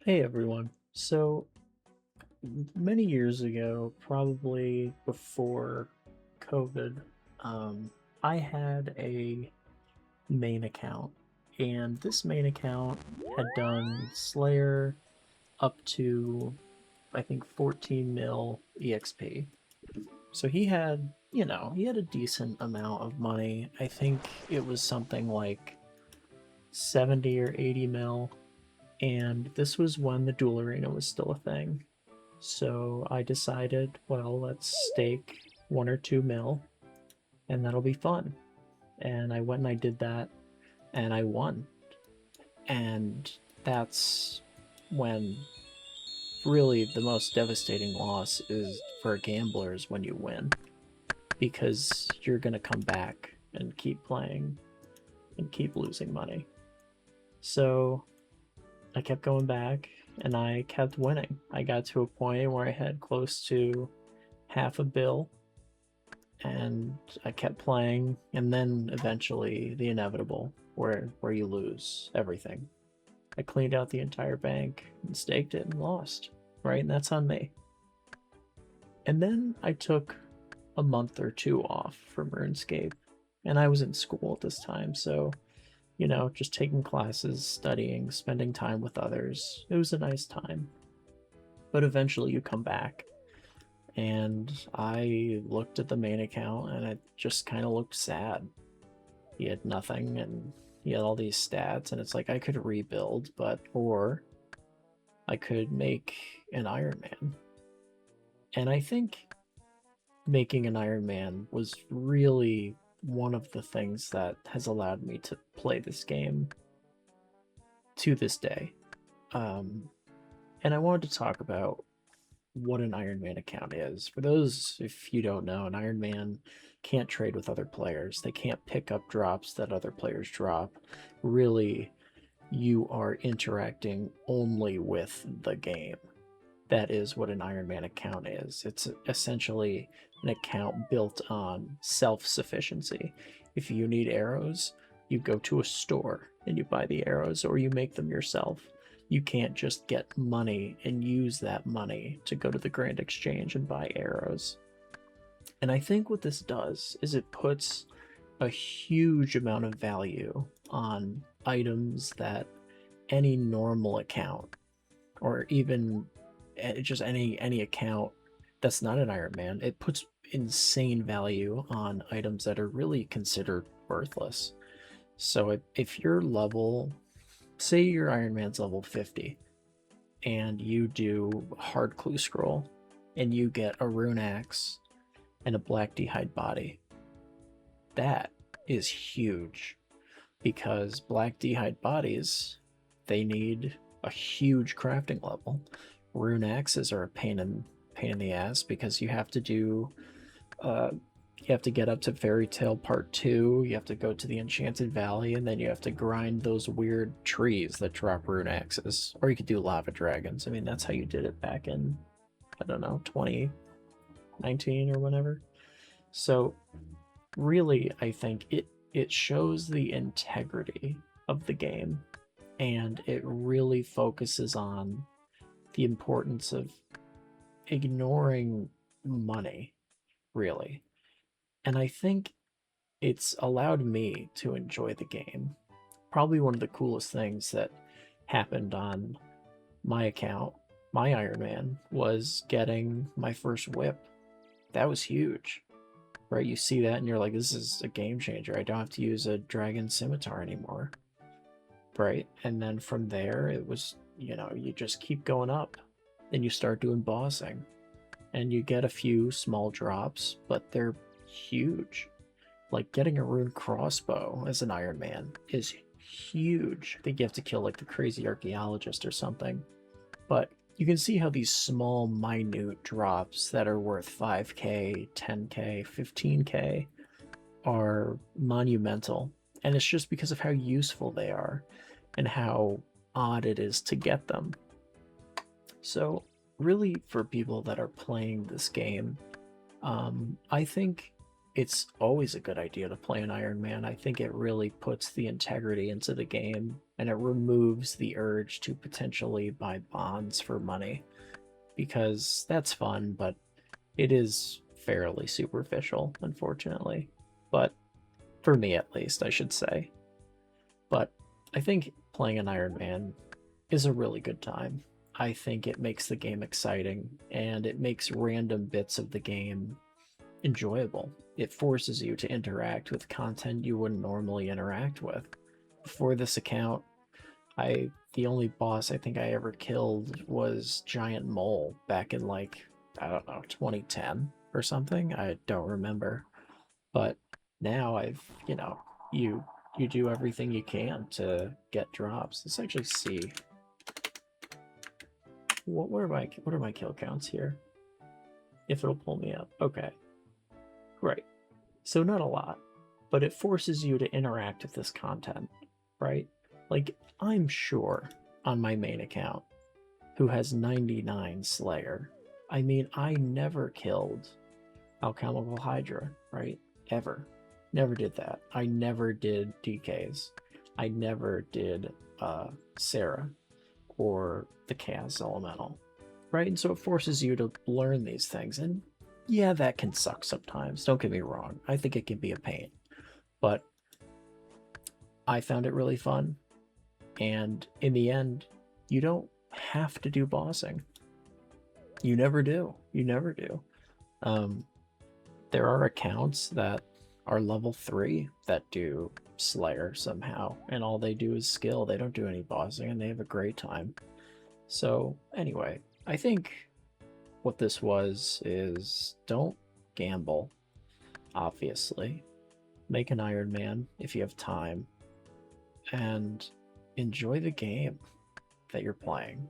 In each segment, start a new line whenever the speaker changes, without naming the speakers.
Hey everyone. So many years ago, probably before COVID, um, I had a main account, and this main account had done Slayer up to I think 14 mil EXP. So he had a decent amount of money. I think it was something like 70 or 80 mil, and this was when the duel arena was still a thing. So I decided, well, let's stake 1 or 2 mil and that'll be fun. And I went and I did that and I won. And that's when really the most devastating loss is for gamblers when you win, because you're going to come back and keep playing and keep losing money. So I kept going back and I kept winning. I got to a point where I had close to half a bill, and I kept playing, and then eventually the inevitable, where you lose everything. I cleaned out the entire bank and staked it and lost, right? And that's on me. And then I took a month or two off from RuneScape, and I was in school at this time, so just taking classes, studying, spending time with others. It was a nice time. But eventually you come back, and I looked at the main account and it just kind of looked sad. He had nothing and he had all these stats, and it's like I could rebuild, or I could make an Iron Man. And I think making an Iron Man was really one of the things that has allowed me to play this game to this day. Um, and I wanted to talk about what an Iron Man account is. For those, if you don't know, an Iron Man can't trade with other players. They can't pick up drops that other players drop. Really, you are interacting only with the game. That is what an Iron Man account is. It's essentially an account built on self-sufficiency. If you need arrows, you go to a store and you buy the arrows, or you make them yourself. You can't just get money and use that money to go to the Grand Exchange and buy arrows. And I think what this does is it puts a huge amount of value on items that any normal account, or even just any account that's not an Iron Man, it puts insane value on items that are really considered worthless. So if you're level, say your Iron Man's level 50, and you do hard clue scroll, and you get a rune axe and a black d'hide body, that is huge, because black d'hide bodies, they need a huge crafting level. Rune axes are a pain in the ass, because uh, you have to get up to Fairy Tale Part 2, you have to go to the Enchanted Valley, and then you have to grind those weird trees that drop rune axes. Or you could do lava dragons. I mean, that's how you did it back in, I don't know, 2019 or whatever. So really, I think it shows the integrity of the game, and it really focuses on the importance of ignoring money, really. And I think it's allowed me to enjoy the game. Probably one of the coolest things that happened on my account, my Iron Man, was getting my first whip. That was huge, right? You see that and you're like, this is a game changer. I don't have to use a dragon scimitar anymore, right? And then from there, it was, you just keep going up and you start doing bossing, and you get a few small drops, but they're huge. Like getting a rune crossbow as an Iron Man is huge. I think you have to kill like the crazy archaeologist or something. But you can see how these small, minute drops that are worth 5k, 10k, 15k are monumental. And it's just because of how useful they are and how odd it is to get them. So, really, for people that are playing this game, I think it's always a good idea to play an Iron Man. I think it really puts the integrity into the game and it removes the urge to potentially buy bonds for money, because that's fun, but it is fairly superficial, unfortunately. But for me, at least, I should say. But I think playing an Iron Man is a really good time. I think it makes the game exciting, and it makes random bits of the game enjoyable. It forces you to interact with content you wouldn't normally interact with. Before this account, I the only boss I think I ever killed was Giant Mole back in, like, I don't know, 2010 or something. I don't remember. But now you you do everything you can to get drops. Let's actually see what are my kill counts here? If it'll pull me up. Okay. Right. So not a lot, but it forces you to interact with this content, right? Like, I'm sure on my main account, who has 99 Slayer, I mean, I never killed Alchemical Hydra, right? Ever. Never did that. I never did DKs. I never did Sarah or the Chaos Elemental, right? And so it forces you to learn these things. And yeah, that can suck sometimes. Don't get me wrong. I think it can be a pain. But I found it really fun. And in the end, you don't have to do bossing. You never do. You never do. There are accounts that are level 3 that do Slayer somehow, and all they do is skill. They don't do any bossing, and they have a great time. So anyway, I think what this was is, don't gamble, obviously. Make an Iron Man if you have time, and enjoy the game that you're playing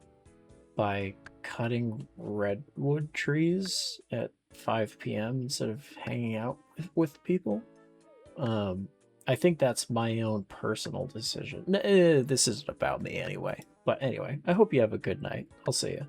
by cutting redwood trees at 5 p.m. instead of hanging out with people. I think that's my own personal decision. This isn't about me anyway. But anyway, I hope you have a good night. I'll see you.